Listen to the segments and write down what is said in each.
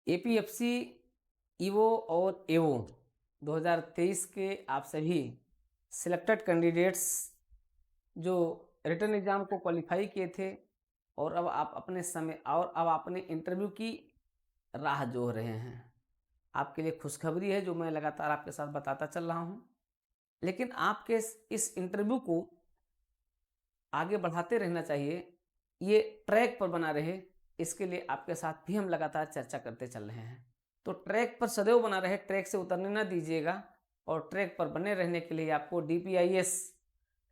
APFC, evo और एवो 2023 के आप सभी सिलेक्टेड कैंडिडेट्स जो रिटन एग्ज़ाम को क्वालिफाई किए थे और अब आप अपने समय और अब अपने इंटरव्यू की राह जोह रहे हैं। आपके लिए खुशखबरी है जो मैं लगातार आपके साथ बताता चल रहा हूँ। लेकिन आपके इस इंटरव्यू को आगे बढ़ाते रहना चाहिए, ये ट्रैक पर बना रहे, इसके लिए आपके साथ भी हम लगातार चर्चा करते चल रहे हैं। तो ट्रैक पर सदैव बना रहे, ट्रैक से उतरने ना दीजिएगा और ट्रैक पर बने रहने के लिए आपको DPIS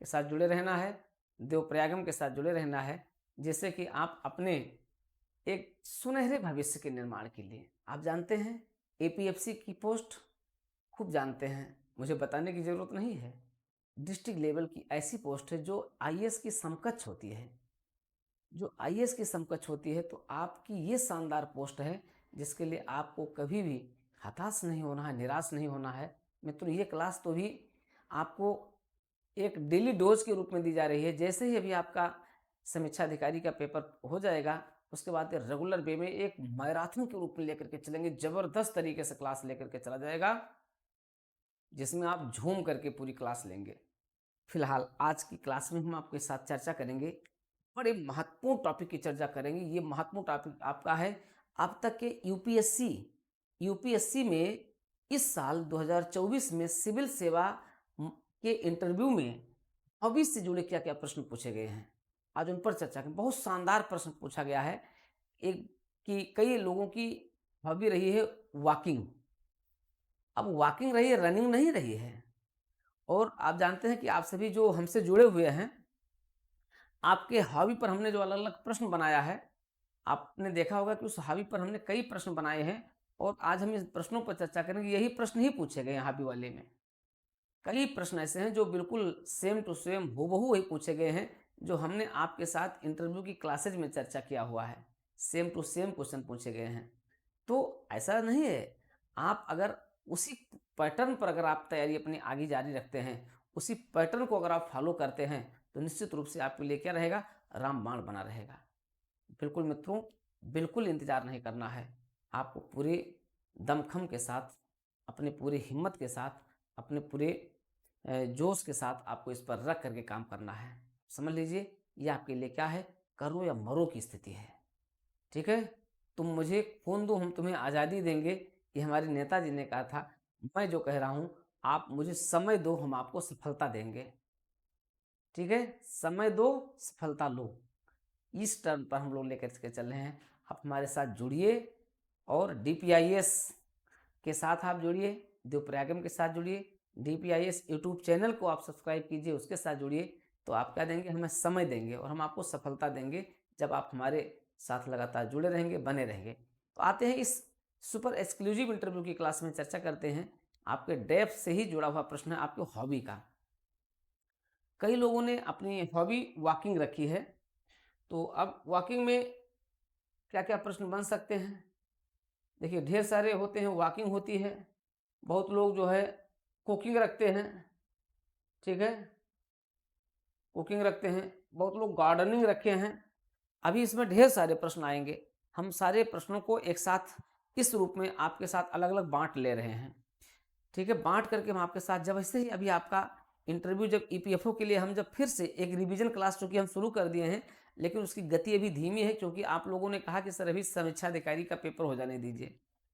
के साथ जुड़े रहना है, देवप्रयागम के साथ जुड़े रहना है, जिससे कि आप अपने एक सुनहरे भविष्य के निर्माण के लिए, आप जानते हैं APFC की पोस्ट खूब जानते हैं, मुझे बताने की ज़रूरत नहीं है। डिस्ट्रिक्ट लेवल की ऐसी पोस्ट है जो IAS की समकक्ष होती है, जो IAS की समकक्ष होती है। तो आपकी ये शानदार पोस्ट है जिसके लिए आपको कभी भी हताश नहीं होना है, निराश नहीं होना है। मित्रों, ये क्लास तो भी आपको एक डेली डोज के रूप में दी जा रही है। जैसे ही अभी आपका समीक्षा अधिकारी का पेपर हो जाएगा, उसके बाद रेगुलर वे में एक मैराथन के रूप में लेकर के चलेंगे, ज़बरदस्त तरीके से क्लास लेकर के चला जाएगा, जिसमें आप झूम करके पूरी क्लास लेंगे। फिलहाल आज की क्लास में हम आपके साथ चर्चा करेंगे, बड़े महत्वपूर्ण टॉपिक की चर्चा करेंगे। ये महत्वपूर्ण टॉपिक आपका है अब तक के यूपीएससी में इस साल 2024 में सिविल सेवा के इंटरव्यू में हॉबीज से जुड़े क्या क्या प्रश्न पूछे गए हैं, आज उन पर चर्चा करें। बहुत शानदार प्रश्न पूछा गया है। एक कि कई लोगों की हॉबी रही है वॉकिंग। अब वॉकिंग रही है, रनिंग नहीं रही है। और आप जानते हैं कि आप सभी जो हमसे जुड़े हुए हैं, आपके हॉबी पर हमने जो अलग अलग प्रश्न बनाया है, आपने देखा होगा कि उस हॉबी पर हमने कई प्रश्न बनाए हैं और आज हम इस प्रश्नों पर चर्चा करेंगे। यही प्रश्न ही पूछे गए हैं हॉबी वाले में। कई प्रश्न ऐसे हैं जो बिल्कुल सेम टू सेम हूबहू वही पूछे गए हैं जो हमने आपके साथ इंटरव्यू की क्लासेज में चर्चा किया हुआ है। सेम टू सेम क्वेश्चन पूछे गए हैं। तो ऐसा नहीं है, आप अगर उसी पैटर्न पर अगर आप तैयारी अपनी आगे जारी रखते हैं, उसी पैटर्न को अगर आप फॉलो करते हैं, तो निश्चित रूप से आपके लिए क्या रहेगा, रामबाण बना रहेगा। बिल्कुल मित्रों, बिल्कुल इंतजार नहीं करना है। आपको पूरे दमखम के साथ, अपने पूरे हिम्मत के साथ, अपने पूरे जोश के साथ आपको इस पर रख करके काम करना है। समझ लीजिए, ये आपके लिए क्या है, करो या मरो की स्थिति है। ठीक है, तुम मुझे खून दो, हम तुम्हें आज़ादी देंगे, ये हमारे नेताजी ने कहा था। मैं जो कह रहा हूँ, आप मुझे समय दो, हम आपको सफलता देंगे। ठीक है, समय दो, सफलता लो, इस टर्म पर हम लोग लेकर के चल रहे हैं। आप हमारे साथ जुड़िए और DPIS के साथ आप जुड़िए, देवप्रयागम के साथ जुड़िए, DPIS यूट्यूब चैनल को आप सब्सक्राइब कीजिए, उसके साथ जुड़िए। तो आप क्या देंगे, हमें समय देंगे और हम आपको सफलता देंगे जब आप हमारे साथ लगातार जुड़े रहेंगे, बने रहेंगे। तो आते हैं इस सुपर एक्सक्लूसिव इंटरव्यू की क्लास में चर्चा करते हैं। आपके डेप्थ से ही जुड़ा हुआ प्रश्न है आपके हॉबी का। कई लोगों ने अपनी हॉबी वॉकिंग रखी है, तो अब वॉकिंग में क्या क्या प्रश्न बन सकते हैं, देखिए ढेर सारे होते हैं। वॉकिंग होती है, बहुत लोग जो है कुकिंग रखते हैं। ठीक है, कुकिंग रखते हैं, बहुत लोग गार्डनिंग रखे हैं। अभी इसमें ढेर सारे प्रश्न आएंगे, हम सारे प्रश्नों को एक साथ इस रूप में आपके साथ अलग अलग बांट ले रहे हैं। ठीक है, बांट करके हम आपके साथ, जब ऐसे ही अभी आपका इंटरव्यू, जब EPFO के लिए हम जब फिर से एक रिवीजन क्लास चूँकि हम शुरू कर दिए हैं, लेकिन उसकी गति अभी धीमी है क्योंकि आप लोगों ने कहा कि सर अभी समीक्षा अधिकारी का पेपर हो जाने दीजिए।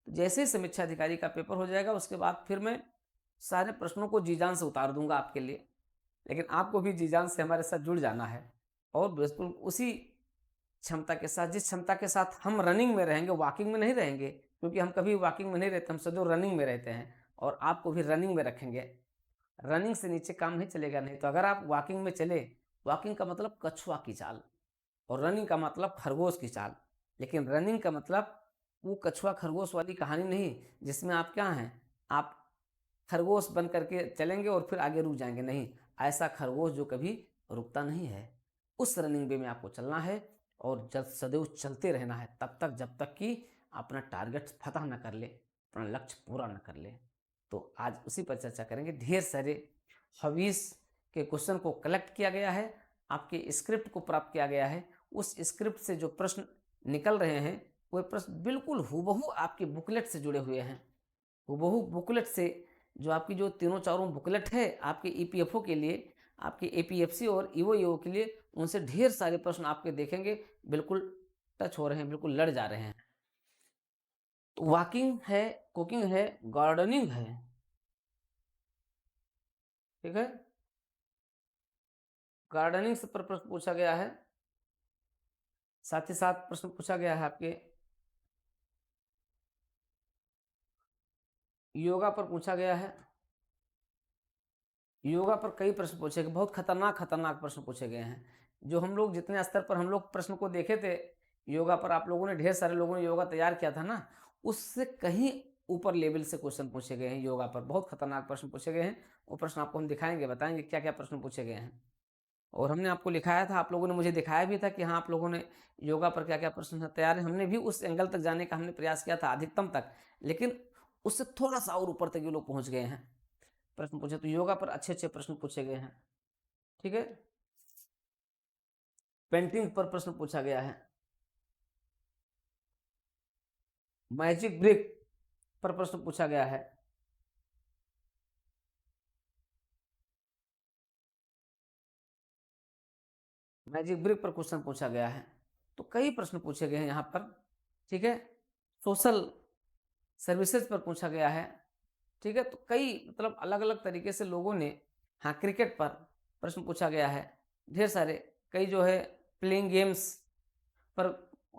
तो जैसे ही समीक्षा अधिकारी का पेपर हो जाएगा, उसके बाद फिर मैं सारे प्रश्नों को जी जान से उतार दूंगा आपके लिए। लेकिन आपको भी जी जान से हमारे साथ जुड़ जाना है और बिल्कुल उसी क्षमता के साथ, जिस क्षमता के साथ हम रनिंग में रहेंगे, वॉकिंग में नहीं रहेंगे, क्योंकि हम कभी वॉकिंग में नहीं रहते, हम सदैव रनिंग में रहते हैं और आपको भी रनिंग में रखेंगे। रनिंग से नीचे काम नहीं चलेगा। नहीं तो अगर आप वॉकिंग में चले, वॉकिंग का मतलब कछुआ की चाल और रनिंग का मतलब खरगोश की चाल। लेकिन रनिंग का मतलब वो कछुआ खरगोश वाली कहानी नहीं, जिसमें आप क्या हैं, आप खरगोश बन करके चलेंगे और फिर आगे रुक जाएंगे। नहीं, ऐसा खरगोश जो कभी रुकता नहीं है, उस रनिंग वे में आपको चलना है और जब सदैव चलते रहना है तब तक जब तक कि अपना टारगेट फतह न कर ले, अपना लक्ष्य पूरा न कर ले। तो आज उसी पर चर्चा करेंगे। ढेर सारे हॉबीज के क्वेश्चन को कलेक्ट किया गया है, आपके स्क्रिप्ट को प्राप्त किया गया है। उस स्क्रिप्ट से जो प्रश्न निकल रहे हैं, वो प्रश्न बिल्कुल हूबहू आपके बुकलेट से जुड़े हुए हैं। हूबहू बुकलेट से, जो आपकी जो तीनों चारों बुकलेट है आपके ईपीएफओ के लिए, आपके एपीएफसी और ईओ के लिए, उनसे ढेर सारे प्रश्न आपके देखेंगे बिल्कुल टच हो रहे हैं, बिल्कुल लड़ जा रहे हैं। तो वॉकिंग है, कुकिंग है, गार्डनिंग है, ठीक है। गार्डनिंग से पर प्रश्न पूछा गया है, साथ ही साथ प्रश्न पूछा गया है आपके योगा पर पूछा गया है। योगा पर कई प्रश्न पूछे गए, बहुत खतरनाक खतरनाक प्रश्न पूछे गए हैं। जो हम लोग जितने स्तर पर हम लोग प्रश्न को देखे थे योगा पर, आप लोगों ने ढेर सारे लोगों ने योगा तैयार किया था ना, उससे कहीं ऊपर लेवल से क्वेश्चन पूछे गए हैं। योगा पर बहुत खतरनाक प्रश्न पूछे गए हैं। वो प्रश्न आपको हम दिखाएंगे, बताएंगे क्या क्या प्रश्न पूछे गए हैं। और हमने आपको लिखाया था, आप लोगों ने मुझे दिखाया भी था कि हाँ आप लोगों ने योगा पर क्या क्या प्रश्न तैयार है। हमने भी उस एंगल तक जाने का हमने प्रयास किया था, अधिकतम तक, लेकिन उससे थोड़ा सा और ऊपर तक ये लोग पहुंच गए हैं। प्रश्न पूछे तो योगा पर अच्छे अच्छे प्रश्न पूछे गए हैं, ठीक है। पेंटिंग पर प्रश्न पूछा गया है। मैजिक ब्रिक पर प्रश्न पूछा गया है। मैजिक ब्रिक पर क्वेश्चन पूछा गया है। तो कई प्रश्न पूछे गए हैं यहाँ पर, ठीक है। सोशल सर्विसेज पर पूछा गया है, ठीक है। तो कई मतलब अलग अलग तरीके से लोगों ने, हाँ क्रिकेट पर प्रश्न पूछा गया है ढेर सारे। कई जो है प्लेइंग गेम्स पर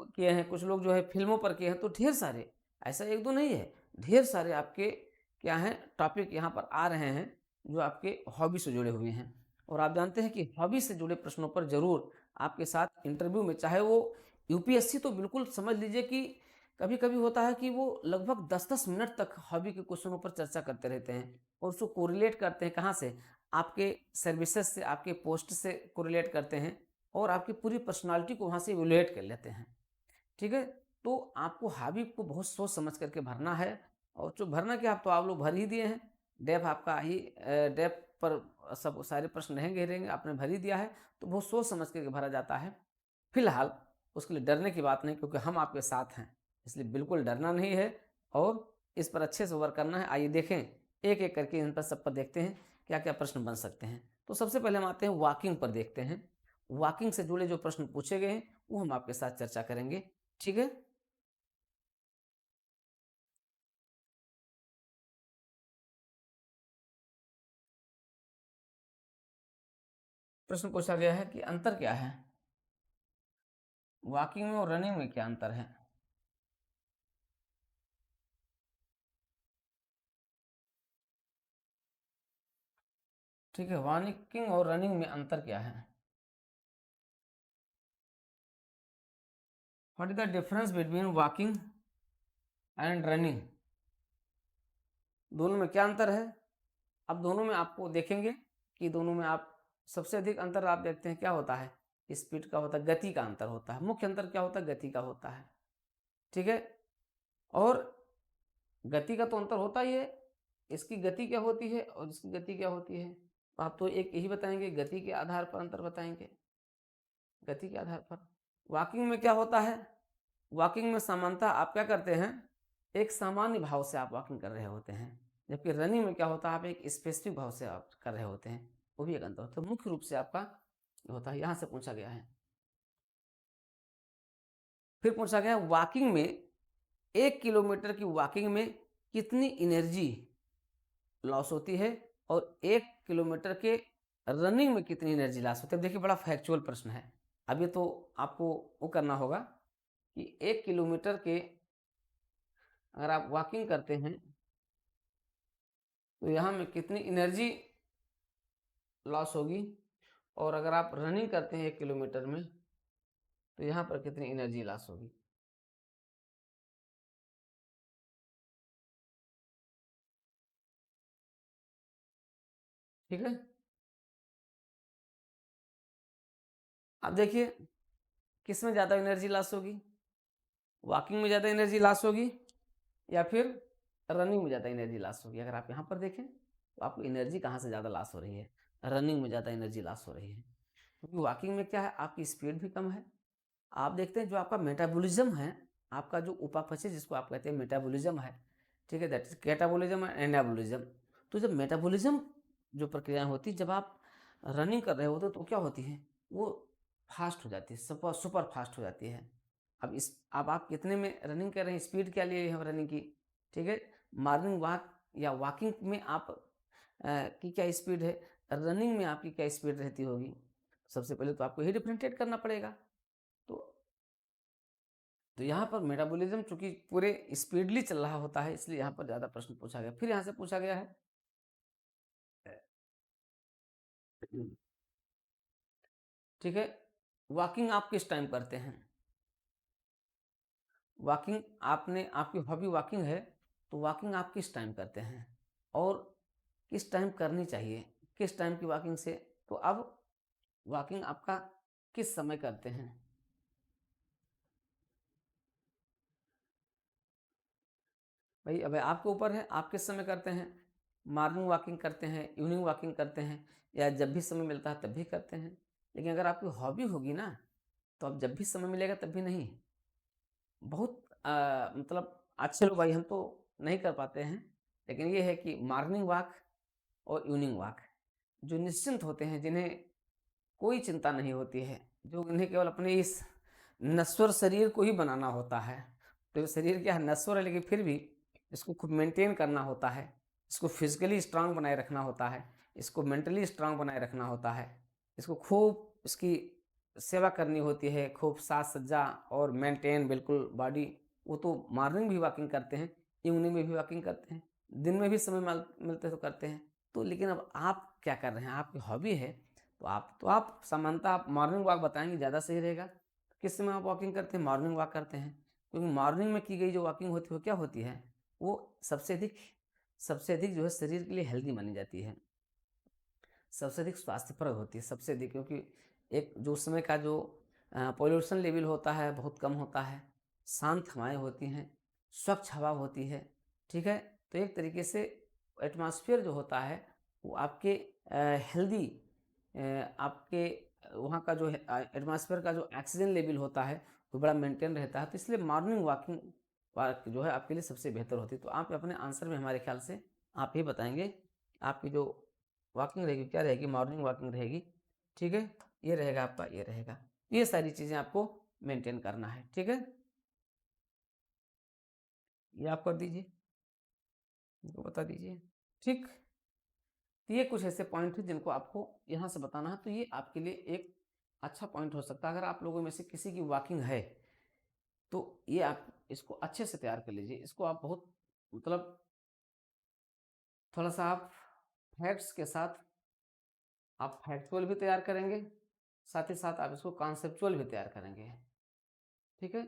किए हैं, कुछ लोग जो है फिल्मों पर किए हैं। तो ढेर सारे, ऐसा एक दो नहीं है, ढेर सारे आपके क्या हैं टॉपिक यहाँ पर आ रहे हैं जो आपके हॉबी से जुड़े हुए हैं। और आप जानते हैं कि हॉबी से जुड़े प्रश्नों पर जरूर आपके साथ इंटरव्यू में, चाहे वो यूपीएससी, तो बिल्कुल समझ लीजिए कि कभी कभी होता है कि वो लगभग 10-10 मिनट तक हॉबी के क्वेश्चनों पर चर्चा करते रहते हैं और उसको कोरिलेट करते हैं कहाँ से, आपके सर्विसेज से, आपके पोस्ट से कोरिलेट करते हैं और आपकी पूरी पर्सनालिटी को वहाँ से इवेलुएट कर लेते हैं, ठीक है। तो आपको हॉबी को बहुत सोच समझ करके भरना है। और जो भरना क्या, आप तो आप लोग भर ही दिए हैं। डेफ आपका ही डेफ पर सब सारे प्रश्न रहेंगे ही रहेंगे, आपने भर ही दिया है। तो बहुत सोच समझ करके भरा जाता है। फिलहाल उसके लिए डरने की बात नहीं, क्योंकि हम आपके साथ हैं, इसलिए बिल्कुल डरना नहीं है और इस पर अच्छे से वर्क करना है। आइए देखें, एक एक करके इन पर सब पर देखते हैं क्या क्या प्रश्न बन सकते हैं। तो सबसे पहले हम आते हैं वॉकिंग पर, देखते हैं वॉकिंग से जुड़े जो प्रश्न पूछे गए हैं वो हम आपके साथ चर्चा करेंगे, ठीक है। प्रश्न पूछा गया है कि अंतर क्या है, वॉकिंग में और रनिंग में क्या अंतर है। ठीक है, वॉकिंग और रनिंग में अंतर क्या है। What is the difference between walking and running, दोनों में क्या अंतर है। अब दोनों में आपको देखेंगे कि दोनों में आप सबसे अधिक अंतर आप देखते हैं क्या होता है, स्पीड का होता है, गति का अंतर होता है। मुख्य अंतर क्या होता है, गति का होता है, ठीक है। और गति का तो अंतर होता ही है, इसकी गति क्या होती है और इसकी गति क्या होती है। आप तो एक यही बताएंगे, गति के आधार पर अंतर बताएंगे, गति के आधार पर। वॉकिंग में क्या होता है, वॉकिंग में सामान्यतः आप क्या करते हैं, एक सामान्य भाव से आप वॉकिंग कर रहे होते हैं, जबकि रनिंग में क्या होता है, आप एक स्पेसिफिक भाव से आप कर रहे होते हैं। वो भी एक अंतर होता है, मुख्य रूप से आपका होता है। यहाँ से पूछा गया है। फिर पूछा गया वॉकिंग में 1 किलोमीटर की वॉकिंग में कितनी एनर्जी लॉस होती है और 1 किलोमीटर के रनिंग में कितनी एनर्जी लॉस होती है। देखिए बड़ा फैक्चुअल प्रश्न है। अब ये तो आपको वो करना होगा कि 1 किलोमीटर के अगर आप वॉकिंग करते हैं तो यहाँ में कितनी एनर्जी लॉस होगी, और अगर आप रनिंग करते हैं 1 किलोमीटर में तो यहाँ पर कितनी एनर्जी लॉस होगी। ठीक है, अब देखिए किस में ज़्यादा एनर्जी लॉस होगी, वॉकिंग में ज़्यादा एनर्जी लॉस होगी या फिर रनिंग में ज़्यादा एनर्जी लॉस होगी। अगर आप यहाँ पर देखें तो आपको एनर्जी कहाँ से ज़्यादा लॉस हो रही है, रनिंग में ज़्यादा एनर्जी लॉस हो रही है। क्योंकि वॉकिंग में क्या है, आपकी स्पीड भी कम है। आप देखते हैं जो आपका मेटाबॉलिज्म है, आपका जो उपापचय जिसको आप कहते हैं मेटाबॉलिज्म है, ठीक है, that is catabolism and anabolism. तो जब मेटाबॉलिज्म जो प्रक्रिया होती है, जब आप रनिंग कर रहे होते तो क्या होती है, वो फास्ट हो जाती है, सुपर सुपर फास्ट हो जाती है। अब आप कितने में रनिंग कर रहे हैं, स्पीड क्या लिए हैं रनिंग की, ठीक है। मॉर्निंग वॉक या वॉकिंग में आप की क्या स्पीड है, रनिंग में आपकी क्या स्पीड रहती होगी। सबसे पहले तो आपको ही डिफरेंशिएट करना पड़ेगा। तो तो यहाँ पर मेटाबॉलिज्म चूंकि पूरे स्पीडली चल रहा होता है, इसलिए यहाँ पर ज़्यादा प्रश्न पूछा गया। फिर यहाँ से पूछा गया है, ठीक है, वॉकिंग आप किस टाइम करते हैं। वॉकिंग आपने, आपकी हॉबी वॉकिंग है, तो वॉकिंग आप किस टाइम करते हैं और किस टाइम करनी चाहिए, किस टाइम की वॉकिंग से। तो अब वॉकिंग आपका किस समय करते हैं। भाई अब आपके ऊपर है, आप किस समय करते हैं, मॉर्निंग वॉकिंग करते हैं, इवनिंग वॉकिंग करते हैं, या जब भी समय मिलता है तब भी करते हैं। लेकिन अगर आपकी हॉबी होगी ना, तो अब जब भी समय मिलेगा तब भी नहीं। बहुत मतलब अच्छे लोग भाई हम तो नहीं कर पाते हैं, लेकिन ये है कि मॉर्निंग वॉक और इवनिंग वॉक जो निश्चिंत होते हैं, जिन्हें कोई चिंता नहीं होती है, जो इन्हें केवल अपने इस नश्वर शरीर को ही बनाना होता है। तो ये शरीर क्या है, नश्वर है, लेकिन फिर भी इसको खूब मेंटेन करना होता है, इसको फिजिकली स्ट्रांग बनाए रखना होता है, इसको मेंटली स्ट्रांग बनाए रखना होता है, इसको खूब इसकी सेवा करनी होती है, खूब साज सज्जा और मेंटेन बिल्कुल बॉडी। वो तो मॉर्निंग भी वॉकिंग करते हैं, इवनिंग में भी वॉकिंग करते हैं, दिन में भी समय मिलते तो करते हैं। तो लेकिन अब आप क्या कर रहे हैं, आपकी हॉबी है, तो आप सामान्यतः आप मॉर्निंग वॉक बताएंगे ज़्यादा सही रहेगा। किस समय आप वॉकिंग करते हैं, मॉर्निंग वॉक करते हैं, क्योंकि मॉर्निंग में की गई जो वॉकिंग होती है वो क्या होती है, वो सबसे अधिक जो है शरीर के लिए हेल्दी मानी जाती है, सबसे अधिक स्वास्थ्यप्रद होती है, सबसे अधिक, क्योंकि एक जो उस समय का जो पोल्यूशन लेवल होता है बहुत कम होता है, शांत हवाएं होती हैं, स्वच्छ हवा होती है, ठीक है। तो एक तरीके से एटमॉस्फेयर जो होता है वो आपके हेल्दी, आपके वहाँ का जो एटमॉस्फेयर का जो ऑक्सीजन लेवल होता है वो बड़ा मेंटेन रहता है। तो इसलिए मॉर्निंग वॉकिंग वाक जो है आपके लिए सबसे बेहतर होती है। तो आप अपने आंसर में हमारे ख्याल से आप ही बताएंगे, आपकी जो वॉकिंग रहेगी क्या रहेगी, मॉर्निंग वॉकिंग रहेगी, ठीक है। ये रहेगा आपका, ये रहेगा, ये सारी चीज़ें आपको मेंटेन करना है, ठीक है। ये आप कर दीजिए, इनको बता दीजिए, ठीक। तो ये कुछ ऐसे पॉइंट हैं जिनको आपको यहाँ से बताना है। तो ये आपके लिए एक अच्छा पॉइंट हो सकता है, अगर आप लोगों में से किसी की वॉकिंग है तो ये आप इसको अच्छे से तैयार कर लीजिए। इसको आप बहुत मतलब थोड़ा सा आप फैक्ट्स के साथ आप फैक्चुअल भी तैयार करेंगे, साथ ही साथ आप इसको कॉन्सेप्चुअल भी तैयार करेंगे, ठीक है।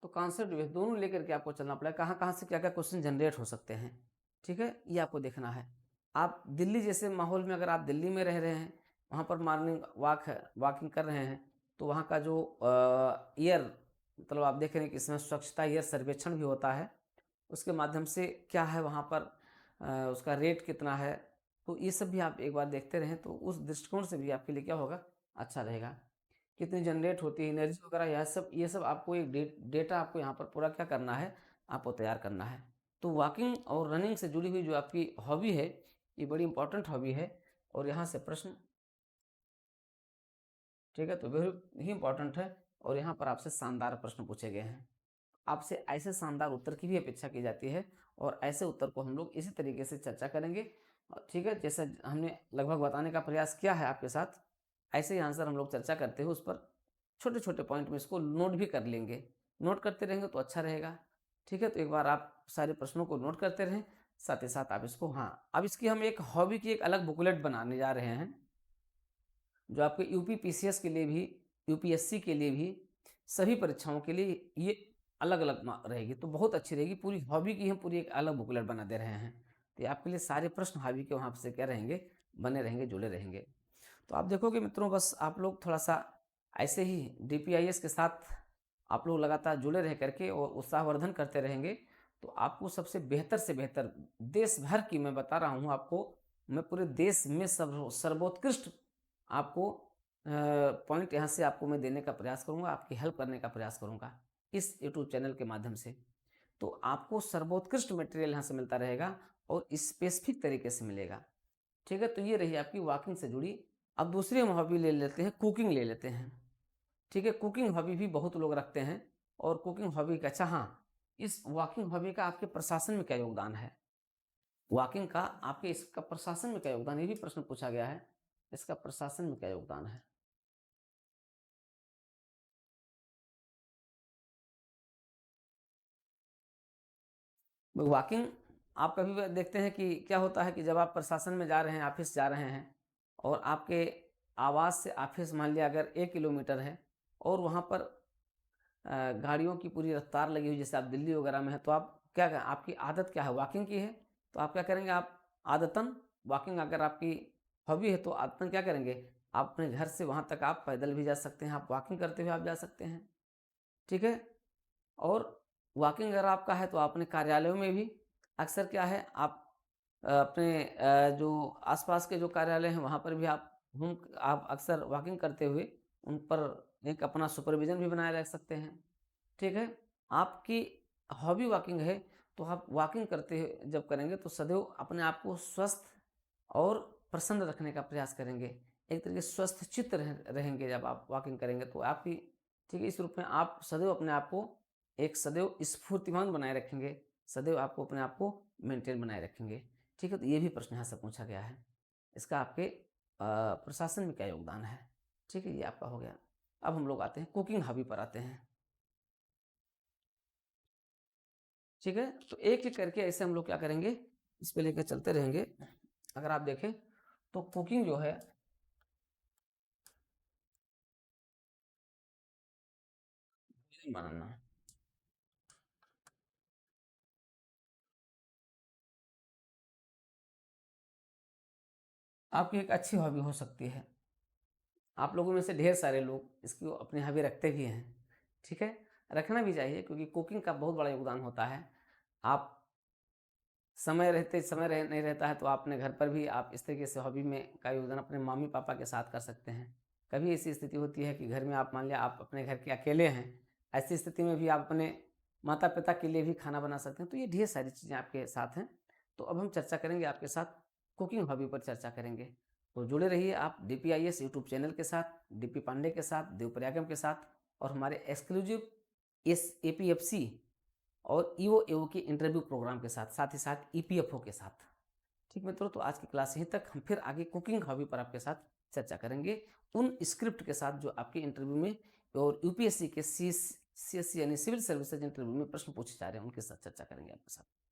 तो कॉन्सेप्ट दोनों लेकर के आपको चलना पड़ेगा, कहाँ कहाँ से क्या क्या क्वेश्चन जनरेट हो सकते हैं, ठीक है, ये आपको देखना है। आप दिल्ली जैसे माहौल में, अगर आप दिल्ली में रह रहे हैं, वहाँ पर मॉर्निंग वॉक है, वॉकिंग कर रहे हैं, तो वहाँ का जो एयर, मतलब आप देख रहे हैं कि इसमें स्वच्छता एयर सर्वेक्षण भी होता है, उसके माध्यम से क्या है वहाँ पर उसका रेट कितना है, तो ये सब भी आप एक बार देखते रहें, तो उस दृष्टिकोण से भी आपके लिए क्या होगा, अच्छा रहेगा। कितनी जनरेट होती है एनर्जी वगैरह, ये सब आपको एक डेटा आपको यहाँ पर पूरा क्या करना है, आपको तैयार करना है। तो वॉकिंग और रनिंग से जुड़ी हुई जो आपकी हॉबी है, ये बड़ी इंपॉर्टेंट हॉबी है, और यहाँ से प्रश्न, ठीक है, तो वेरी ही इंपॉर्टेंट है, और यहाँ पर आपसे शानदार प्रश्न पूछे गए हैं। आपसे ऐसे शानदार उत्तर की भी अपेक्षा की जाती है, और ऐसे उत्तर को हम लोग इसी तरीके से चर्चा करेंगे, ठीक है। जैसे हमने लगभग बताने का प्रयास किया है आपके साथ, ऐसे ही आंसर हम लोग चर्चा करते हुए उस पर छोटे छोटे पॉइंट में इसको नोट भी कर लेंगे। नोट करते रहेंगे तो अच्छा रहेगा, ठीक है। तो एक बार आप सारे प्रश्नों को नोट करते रहें, साथ ही साथ आप इसको, हाँ, अब इसकी हम एक हॉबी की एक अलग बुकलेट बनाने जा रहे हैं, जो आपके यूपी पीसीएस के लिए भी, यूपीएससी के लिए भी, सभी परीक्षाओं के लिए ये अलग अलग रहेगी, तो बहुत अच्छी रहेगी। पूरी हॉबी की हम पूरी एक अलग बुकलेट बना दे रहे हैं, तो ये आपके लिए सारे प्रश्न हॉबी के वहाँ से क्या रहेंगे, बने रहेंगे, जुड़े रहेंगे। तो आप देखोगे मित्रों, बस आप लोग थोड़ा सा ऐसे ही डीपीआईएस के साथ आप लोग लगातार जुड़े रह करके और उत्साहवर्धन करते रहेंगे, तो आपको सबसे बेहतर से बेहतर, देश भर की मैं बता रहा हूँ आपको, मैं पूरे देश में सर्वोत्कृष्ट आपको पॉइंट यहाँ से आपको मैं देने का प्रयास करूँगा, आपकी हेल्प करने का प्रयास करूँगा। इस यूट्यूब चैनल के माध्यम से, तो आपको सर्वोत्कृष्ट मटेरियल यहाँ से मिलता रहेगा और स्पेसिफिक तरीके से मिलेगा। ठीक है, तो ये रही आपकी वॉकिंग से जुड़ी। अब दूसरी हम हॉबी ले लेते हैं, कुकिंग ले लेते हैं। ठीक है, कुकिंग हॉबी भी बहुत लोग रखते हैं और कुकिंग हॉबी का, अच्छा हाँ, इस वॉकिंग हॉबी का आपके प्रशासन में क्या योगदान है? वॉकिंग का आपके इसका प्रशासन में क्या योगदान है, ये भी प्रश्न पूछा गया है। इसका प्रशासन में क्या योगदान है? वॉकिंग आप कभी भी देखते हैं कि क्या होता है कि जब आप प्रशासन में जा रहे हैं, ऑफिस जा रहे हैं और आपके आवास से ऑफिस मान लिया अगर 1 किलोमीटर है और वहाँ पर गाड़ियों की पूरी रफ्तार लगी हुई, जैसे आप दिल्ली वगैरह में है, तो आप क्या आपकी आदत क्या है, वॉकिंग की है, तो आप क्या करेंगे, आप आदतन वॉकिंग, अगर आपकी हॉबी है तो आदतन क्या करेंगे, आप अपने घर से वहाँ तक आप पैदल भी जा सकते हैं, आप वॉकिंग करते हुए आप जा सकते हैं। ठीक है, और वॉकिंग अगर आपका है तो आप अपने कार्यालयों में भी अक्सर क्या है, आप अपने जो आसपास के जो कार्यालय हैं वहाँ पर भी आप अक्सर वॉकिंग करते हुए उन पर एक अपना सुपरविजन भी बनाए रख सकते हैं। ठीक है, आपकी हॉबी वॉकिंग है तो आप वॉकिंग करते जब करेंगे तो सदैव अपने आप को स्वस्थ और प्रसन्न रखने का प्रयास करेंगे, एक तरीके से स्वस्थ चित्त रहेंगे जब आप वॉकिंग करेंगे तो आपकी, ठीक है, इस रूप में आप सदैव अपने आप को एक सदैव स्फूर्तिमान बनाए रखेंगे, सदैव आपको अपने आप को मेंटेन बनाए रखेंगे। ठीक है, तो ये भी प्रश्न यहाँ से पूछा गया है, इसका आपके प्रशासन में क्या योगदान है। ठीक है, ये आपका हो गया। अब हम लोग आते हैं कुकिंग हॉबी पर आते हैं। ठीक है, तो एक एक करके ऐसे हम लोग क्या करेंगे, इस पे लेकर चलते रहेंगे। अगर आप देखें तो कुकिंग जो है, बनाना आपकी एक अच्छी हॉबी हो सकती है। आप लोगों में से ढेर सारे लोग इसकी अपनी हॉबी रखते भी हैं। ठीक है, रखना भी चाहिए क्योंकि कुकिंग का बहुत बड़ा योगदान होता है। आप समय नहीं रहता है तो आप अपने घर पर भी आप इस तरीके से हॉबी में का योगदान अपने मम्मी पापा के साथ कर सकते हैं। कभी ऐसी स्थिति होती है कि घर में आप मान लिया आप अपने घर के अकेले हैं, ऐसी स्थिति में भी आप अपने माता पिता के लिए भी खाना बना सकते हैं। तो ये ढेर सारी चीज़ें आपके साथ हैं। तो अब हम चर्चा करेंगे आपके साथ, कुकिंग हॉबी पर चर्चा करेंगे। तो जुड़े रहिए आप DPIS यूट्यूब चैनल के साथ, DP पांडे के साथ, देवप्रयागम के साथ और हमारे एक्सक्लूसिव इस APFC और EO के इंटरव्यू प्रोग्राम के साथ, साथ ही साथ EPFO के साथ। ठीक मित्रों, तो आज की क्लास यहीं तक। हम फिर आगे कुकिंग हॉबी पर आपके साथ चर्चा करेंगे उन स्क्रिप्ट के साथ जो आपके इंटरव्यू में और UPSC के CSC यानी सिविल सर्विसेज इंटरव्यू में प्रश्न पूछे जा रहे हैं, उनके साथ चर्चा करेंगे आपके साथ।